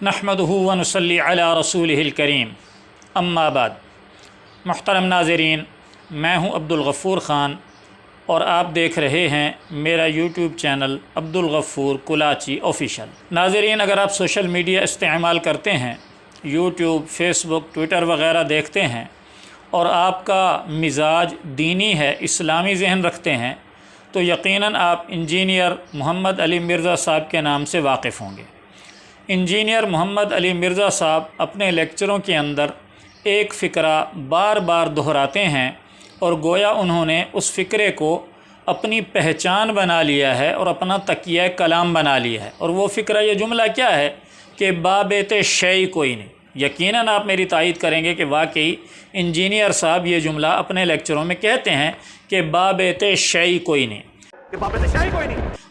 नहमदुहु व नुसल्ली अला रसूलिहिल करीम, अम्मा बाद। मुहतरम नाज़रीन, मैं हूँ अब्दुल गफ़ूर ख़ान और आप देख रहे हैं मेरा यूट्यूब चैनल अब्दुल गफ़ूर कुलाची ऑफ़िशियल। नाज़रीन, अगर आप सोशल मीडिया इस्तेमाल करते हैं, यूट्यूब, फेसबुक, ट्विटर वग़ैरह देखते हैं और आपका मिजाज दीनी है, इस्लामी ज़हन रखते हैं, तो यकीनन आप इंजीनियर मोहम्मद अली मिर्ज़ा साहब के नाम से वाकिफ़ होंगे। इंजीनियर मोहम्मद अली मिर्ज़ा साहब अपने लेक्चरों के अंदर एक फ़िक्रा बार बार दोहराते हैं और गोया उन्होंने उस फ़िक्रे को अपनी पहचान बना लिया है और अपना तकिया कलाम बना लिया है। और वो फ़िक्रा, ये जुमला क्या है कि बाबेते शै कोई नहीं। यकीनन आप मेरी तायीद करेंगे कि वाकई इंजीनियर साहब ये जुमला अपने लेक्चरों में कहते हैं कि बाबेते शै कोई नहीं।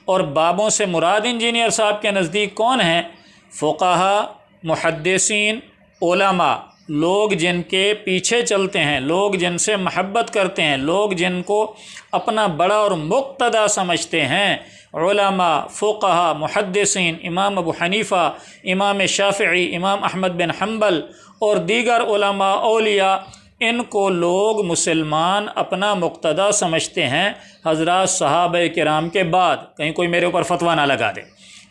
और बाबों से मुराद इंजीनियर साहब के नज़दीक कौन है? फ़ुक़हा, मुहद्दिसीन, उलमा, लोग जिनके पीछे चलते हैं, लोग जिनसे महब्बत करते हैं, लोग जिनको अपना बड़ा और मुक़्तदा समझते हैं। उलमा, फ़ुक़हा, मुहद्दिसीन, इमाम अबू हनीफ़ा, इमाम शाफ़िई, इमाम अहमद बिन हम्बल और दीगर उलमा औलिया, इनको लोग मुसलमान अपना मुक़्तदा समझते हैं हज़रत सहाबा किराम के बाद। कहीं कोई मेरे ऊपर फतवा ना लगा दे।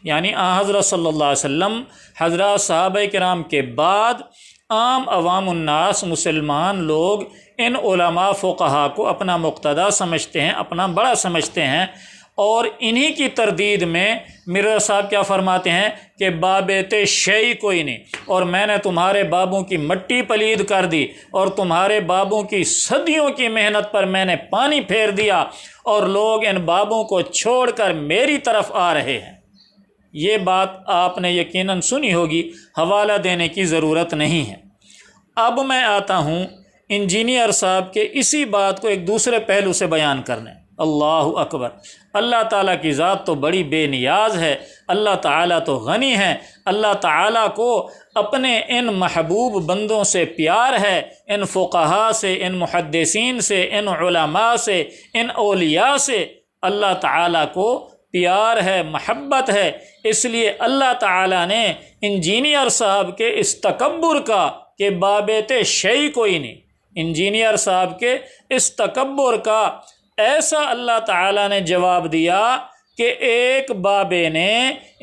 यानी हज़रत सल्लल्लाहु अलैहि वसल्लम, हज़रत सहाबा किराम के बाद आम अवामुन्नास मुसलमान लोग इन उलमा फ़ुक़हा को अपना मुक़्तदा समझते हैं, अपना बड़ा समझते हैं। और इन्हीं की तरदीद में मिर्ज़ा साहब क्या फरमाते हैं कि बाबेते शै कोई नहीं, और मैंने तुम्हारे बाबों की मट्टी पलीद कर दी और तुम्हारे बाबों की सदियों की मेहनत पर मैंने पानी फेर दिया और लोग इन बाबों को छोड़कर मेरी तरफ आ रहे हैं। ये बात आपने यकीनन सुनी होगी, हवाला देने की ज़रूरत नहीं है। अब मैं आता हूँ इंजीनियर साहब के इसी बात को एक दूसरे पहलू से बयान करने। अल्लाहु अकबर। अल्लाह ताला की ज़ात तो बड़ी बेनियाज है, अल्लाह ताला तो गनी है। अल्लाह ताला को अपने इन महबूब बंदों से प्यार है, इन फ़ुक़हा से, इन मुहद्दिसीन से, इन उलमा से, इन औलिया से अल्लाह ताला को प्यार है, महब्बत है। इसलिए अल्लाह ताला ने इंजीनियर साहब के इस तकब्बुर का कि बाबेते शै कोई नहीं, इंजीनियर साहब के इस तकब्बुर का ऐसा अल्लाह ताला ने जवाब दिया कि एक बाबे ने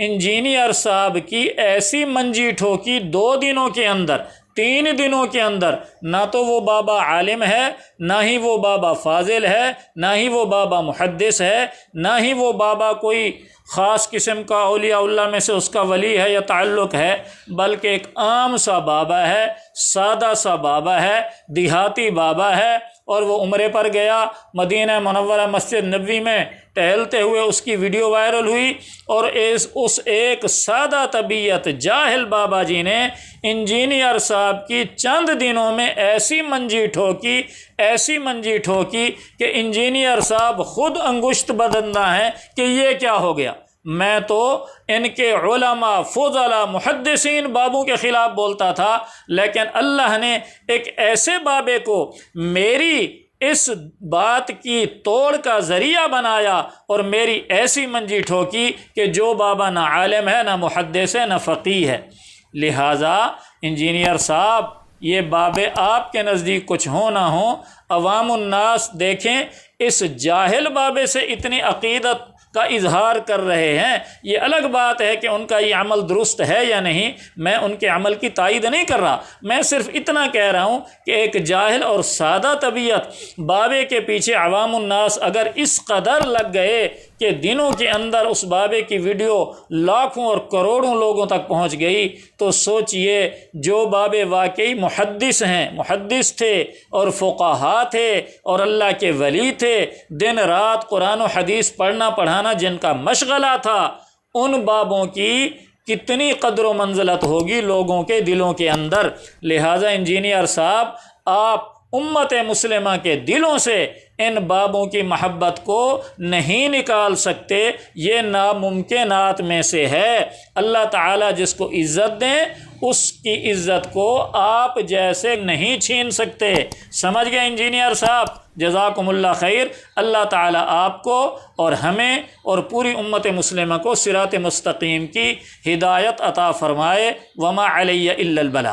इंजीनियर साहब की ऐसी मंजी ठोकी 2 दिनों के अंदर, 3 दिनों के अंदर। ना तो वो बाबा आलिम है, ना ही वो बाबा फाजिल है, ना ही वो बाबा मुहद्दिस है, ना ही वो बाबा कोई ख़ास किस्म का औलिया में से उसका वली है या ताल्लुक़ है, बल्कि एक आम सा बाबा है, सादा सा बाबा है, देहाती बाबा है। और वो उम्रे पर गया, मदीना मुनव्वरा मस्जिद नबवी में टहलते हुए उसकी वीडियो वायरल हुई और उस एक सादा तबीयत जाहिल बाबा जी ने इंजीनियर साहब की चंद दिनों में ऐसी मंजी ठोकी, ऐसी मंजी ठोकी कि इंजीनियर साहब ख़ुद अंगुश्त बदंदा हैं कि ये क्या हो गया। मैं तो इनके उलमा, फ़ुज़ला, मुहद्दिसीन बाबों के ख़िलाफ़ बोलता था, लेकिन अल्लाह ने एक ऐसे बाबे को मेरी इस बात की तोड़ का ज़रिया बनाया और मेरी ऐसी मंजी ठोकी कि जो बाबा ना आलिम है, ना मुहद्दिस है, ना फ़क़ीह है। लिहाजा इंजीनियर साहब, ये बाबे आपके नज़दीक कुछ हो ना हो, अवामुन्नास देखें इस जाहिल बाबे से इतनी अक़ीदत का इजहार कर रहे हैं। ये अलग बात है कि उनका ये अमल दुरुस्त है या नहीं, मैं उनके अमल की तायीद नहीं कर रहा। मैं सिर्फ इतना कह रहा हूँ कि एक जाहिल और सादा तबीयत बाबे के पीछे अवामुन्नास अगर इस कदर लग गए कि दिनों के अंदर उस बाबे की वीडियो लाखों और करोड़ों लोगों तक पहुँच गई, तो सोचिए जो बाबे वाकई मुहद्दिस हैं, मुहद्दिस थे और फ़ुक़हा थे और अल्लाह के वली थे, दिन रात कुरान और हदीस पढ़ना पढ़ाना जिनका मशगला था, उन बाबों की कितनी कदर व मंज़लत होगी लोगों के दिलों के अंदर। लिहाजा इंजीनियर साहब, आप امت مسلمہ کے دلوں سے ان بابوں کی محبت کو نہیں نکال سکتے، یہ ناممکنات میں سے ہے۔ اللہ تعالیٰ جس کو عزت دیں اس کی عزت کو آپ جیسے نہیں چھین سکتے۔ سمجھ گئے انجینئر صاحب؟ جزاکم اللہ خیر۔ اللہ تعالیٰ آپ کو اور ہمیں اور پوری امت مسلمہ کو صراط مستقیم کی ہدایت عطا فرمائے۔ وما علی الا البلاغ۔